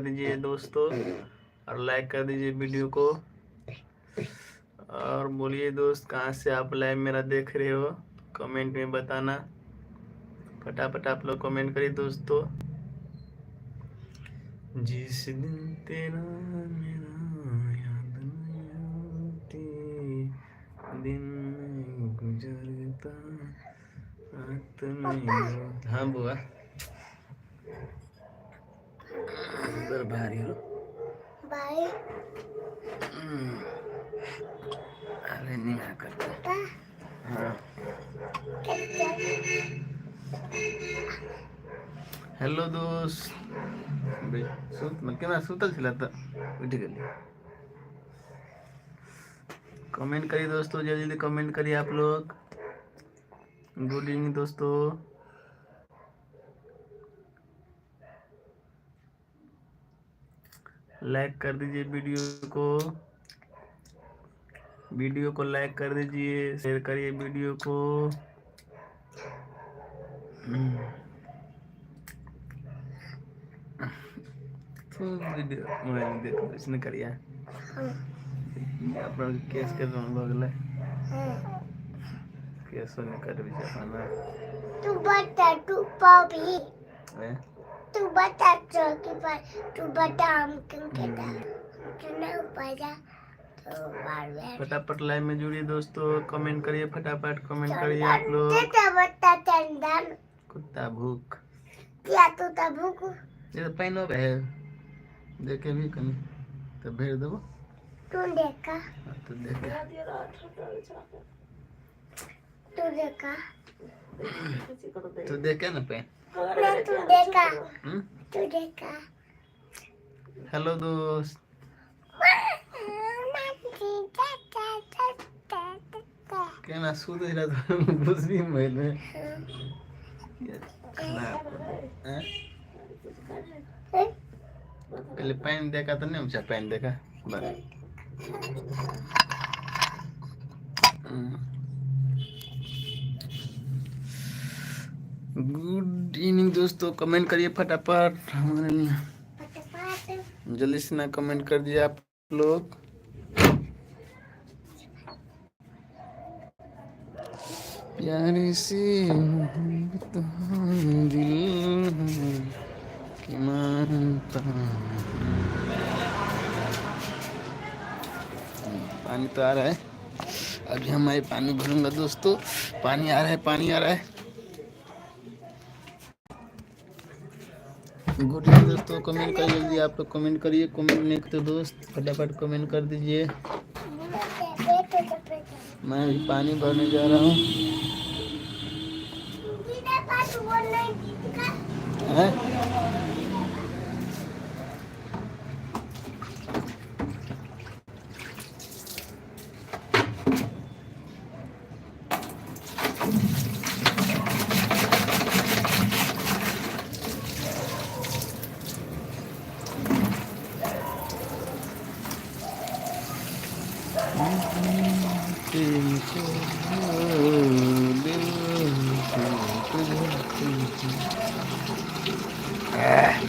दीजिए दोस्तों और लाइक कर दीजिए वीडियो को। और बोलिए दोस्त, कहाँ से आप लाइव मेरा देख रहे हो, कमेंट में बताना। फटाफट आप लोग कमेंट करिए दोस्तों। जिस दिन तेरा मेरा याद नहीं आती, दिन गुजरता रात नहीं। हाँ बुआ, उधर भारी हो भाई। अरे नहीं आ करता। हाँ हेलो दोस्त, सुतल छिला तो उठ गई। कमेंट करिए दोस्तों, जल्दी जल्दी कमेंट करिए आप लोग। गुड इवनिंग दोस्तों। लाइक कर दीजिए वीडियो को लाइक कर दीजिए, शेयर करिए वीडियो को। तो वीडियो मोबाइल देखो इसने करिया अपना केस के लगल केस ने कर भी जाना। तू बता, तू पापी तू बता कि पर तू बता हम क्यों कहता तूने ऊपर फटाफट लाइव में जुड़िए दोस्तों, कमेंट करिए, फटाफट कमेंट करिए आप लोग। कुत्ता भूख क्या तो भूख ये तो पैनो है देखे भी कहीं तो भेज दो। तू देखा तो देखा तू देखा ना पे तू देखा। हेलो दोस्त, क्या ना सूद रहा तो बुझी मैंने पहले पैन देखा तो नहीं ऊंचा पैन देखा गुड इवनिंग दोस्तों, कमेंट करिए फटाफट हमारे लिए, जल्दी से ना कमेंट कर दिए आप लोग। प्यारी सी दिल की मानता। पानी तो आ रहा है, अभी हमारे पानी भरूंगा दोस्तों। पानी आ रहा है, पानी आ रहा है। गुड इवनिंग दोस्तों, कमेंट करिए जल्दी आप लोग, कमेंट करिए। कमेंट नहीं करते दोस्त, फटाफट कमेंट कर दीजिए। मैं अभी पानी भरने जा रहा हूँ।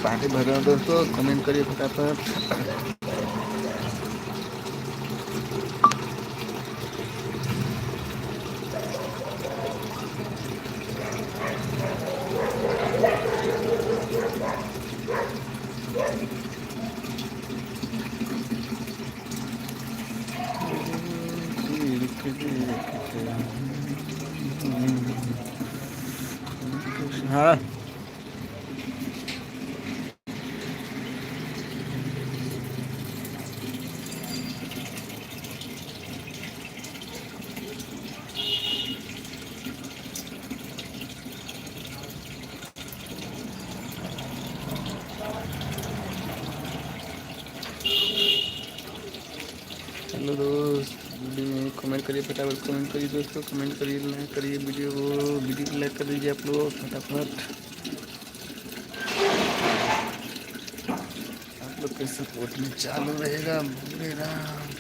पानी भर रहा हूँ दोस्तों, कमेंट करिए फटाफट। हाँ हेलो दोस्त, कमेंट करिए फटाफट, कमेंट करिए दोस्तों, कमेंट करिए, लाइक करिए वीडियो को लाइक कर दीजिए आप लोग फटाफट। आप लोग के सपोर्ट में चालू रहेगा पूरी रात।